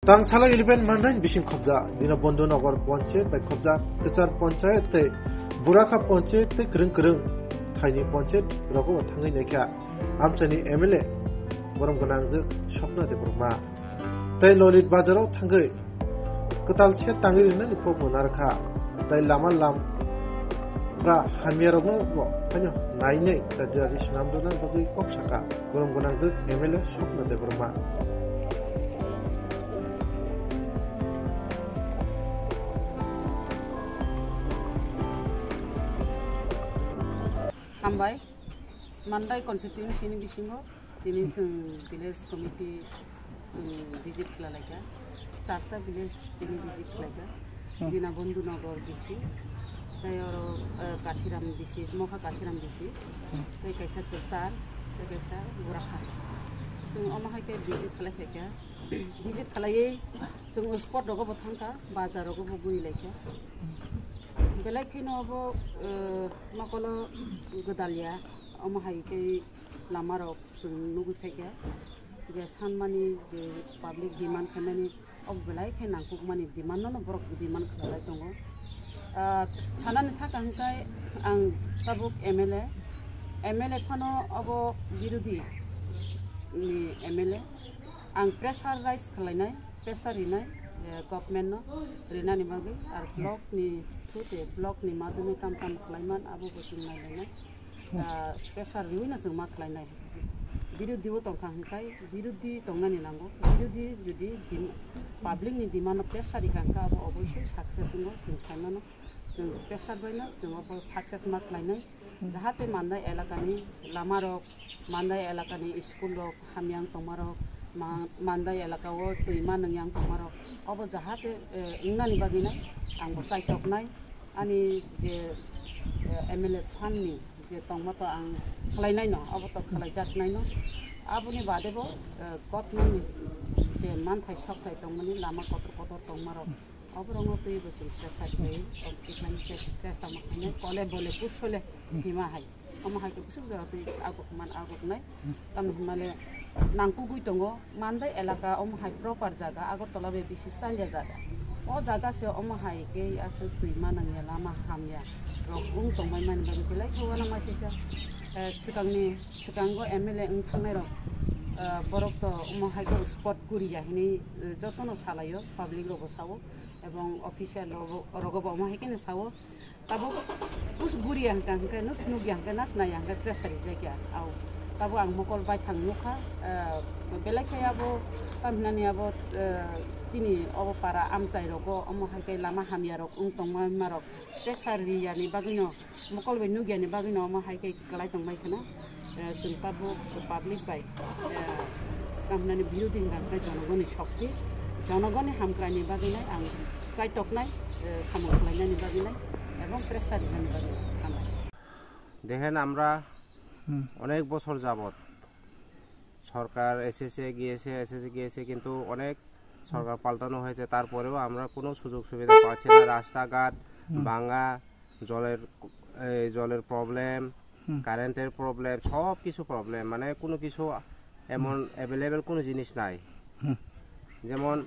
Tang salah 11 mandain bishim khobja dina Bondo Nagar Panchayat by khobja Kachar Panchayat te Buraka Panchayat te krung thaini Panchayat rogo thangai nekha amchani MLA borom ganangje shopna de burma tai Lolit Bazaro thangai katal se tangiri na likho monarkha tai lama lam pra hamyarogno bo kanyo naine tajari shnamdona bogi kopsaka borom ganangje MLA shopna de burma Hambai, Mandai constituency ni bisingo, tini village committee visit lalaga, Tarta village tini visit lalaga, Dina Bondo Nagar bisi, tayo Kathiram bisi, Moha Kathiram bisi, tayo kaisa Kesar, tayo kaisa Buraka. So omahai ke visit lalaga, visit lalaga, so spot rogo bothangka, bazar rogo bogui lalaga. Belai kino abo makolo godalia omahai ke lamarok nugu theke je sanmani je public demand khamani ob belai ke nangkuk mani demand no borok demand khalai tongo sanani thakangkai ang tabuk MLA phano abo birodi ni MLA ang pressure rise khlainai pressure rinai government no rinani bagi ar block ni blok ni madumi tam klaiman abu bosing nailai pressure riwina jeng ma khlainai birodi wo tongkhang kai birodi tongnani nango birodi jodi public ni demand pressure ikangka abu obosoi success no jeng saimano jeng pressure baina jeng abu success ma khlainai jahate mandai elakani lamarok mandai elakani school rok hamyang tomarok mandai elakao tuima nangyang tomarok obo jahate ingnani bagina angbo saitoknai ani je MLA fanni je tongmato ang khlainai no obo to khlaijatnai no abuni badebo kotnani je manthai sokthai tongmani lama kotor tongmaro obrong tui bosil pressure kai iklan chesta makane kole bole pusole hima hai oma hai ke pusuk jara tui agok nai tam himale nangku gui tongo mandai elaka oma hai proper jaga agotala be bisi salya jaga o jaga se oma hai ke asu tui manang lama hamya rong tongmai man bagi belai khawana masisa sikanggo MLA thangai ro borok to oma hai ko spot kuri jahini jotono salayo public ro bosawo এবং official রগব মাহিকেনে Sao তাবো পুস গুরিয়া হাঙ্কা নস নুগিয়া হাঙ্কা নাস নাই হাঙ্কা প্রেসারি জায়গা আও তাবো আং মকল by থাংনুখা বেলাইখায়াবো পামনানি আবো চিনি of পারা আমচাই রগ অম হাইকে লামা হামিয়া রগ তংমা মারক প্রেসারিয়ানি বাগিনো মকল বাই নুগিয়ানি বাগিনো অম হাইকে গলাই তংমাই খানা जों তাবো পাবলিক বাই পামনানি বিরোধী হাঙ্কা জনগণনি শক্তি জনগণের হামক্রানি বাগিনাই আং চাইটকনাই সামল খালাইনানি বাগিনাই এবং প্রেসার দিনানি বাগিনাই দেখেন আমরা অনেক বছর যাবত সরকার এসেছে গিয়েছে কিন্তু অনেক সরকার পাল্টানো হয়েছে তারপরেও আমরা কোনো সুযোগ সুবিধা পাচ্ছি না রাস্তাঘাট ভাঙা জলের প্রবলেম কারেন্টের প্রবলেম সব কিছু প্রবলেম মানে কোনো কিছু এমন অ্যাভেলেবেল কোনো জিনিস নাই যেমন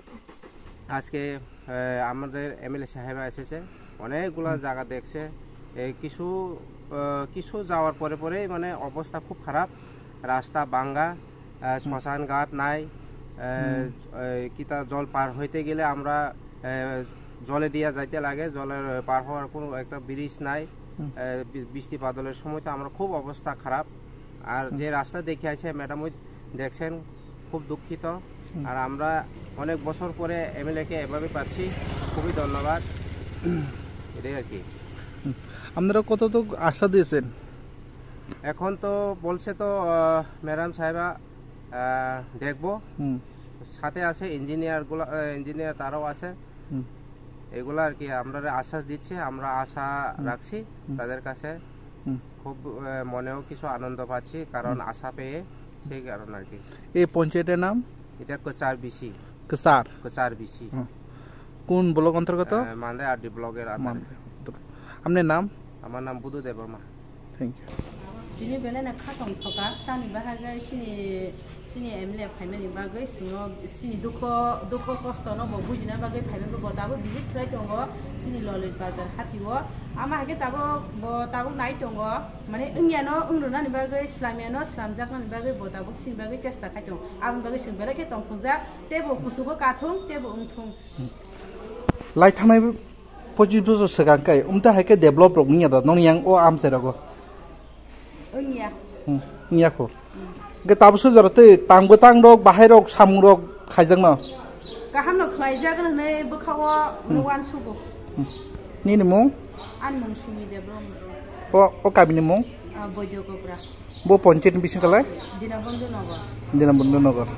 আজকে আমাদের MLA সাহেবা এসেছে অনেকগুলা জায়গা দেখছে কিছু যাওয়ার পরে মানে অবস্থা খুব খারাপ রাস্তা ভাঙা শ্মশান ঘাট নাই কিতা জল পার হইতে গেলে আমরা জলে দিয়া যাইতে লাগে জলের পার হওয়ার কোনো একটা ব্রিজ নাই বৃষ্টি বাদলের সময় তো আমরা খুব অবস্থা খারাপ আর যে রাস্তা দেখে আছে ম্যাডাম ওই দেখছেন খুব দুঃখিত আর আমরা অনেক বছর পরে MLA কে এভাবে পাচ্ছি খুবই ধন্যবাদ এটাই আর কি আপনারা কতটুক আশা দিয়েছেন এখন তো বলছে তো ম্যাডাম সাহেবা দেখবো সাথে আছে ইঞ্জিনিয়ার তারাও আছে এগুলা আর কি আমরা আশ্বাস দিচ্ছি আমরা আশা রাখছি তাদের কাছে খুব মনেও কিছু আনন্দ পাচ্ছি কারণ আশা পেয়ে সেই কারণ আর কি এই পঞ্চায়েতের নাম এটা কচার বিসি কোন ব্লক অন্তর্গত মান্দাই আরডি ব্লকের আপনার নাম আমার নাম Budhu Debbarma thank you ini belena khatong thoka tani bahaga sini sini emle final bagai sino sini duko kosto no bujina bagai final bo tabo visit try tongo sini lolit bazar hatiwo ama hage tabo nai tongo mane ungyano ungruna ni bagai islamiano islamjak ni bagai bo tabo sini bagai chesta khaitong am bagai sing bere ke tongphungja tebo kusugo kathung tebo ungthung lai thanai 25 বছর সেগাংকাই উমতা হাইকে develop rock নিয়া দা নং young ও আমসে রাগো unya নিয়া খো গে তাবসু জরতে তাংবো তাং rock বাহাই rock সামু rock খাইজাং না kaham no khlaijagan nei bukhawa nuwan sugo নি নি Mong an mong sumi deblom O Kabini Mong bojo kopra বো পঞ্চায়েত বিসিং কালাই dinabondu nogo দিনাবন্ধু নগর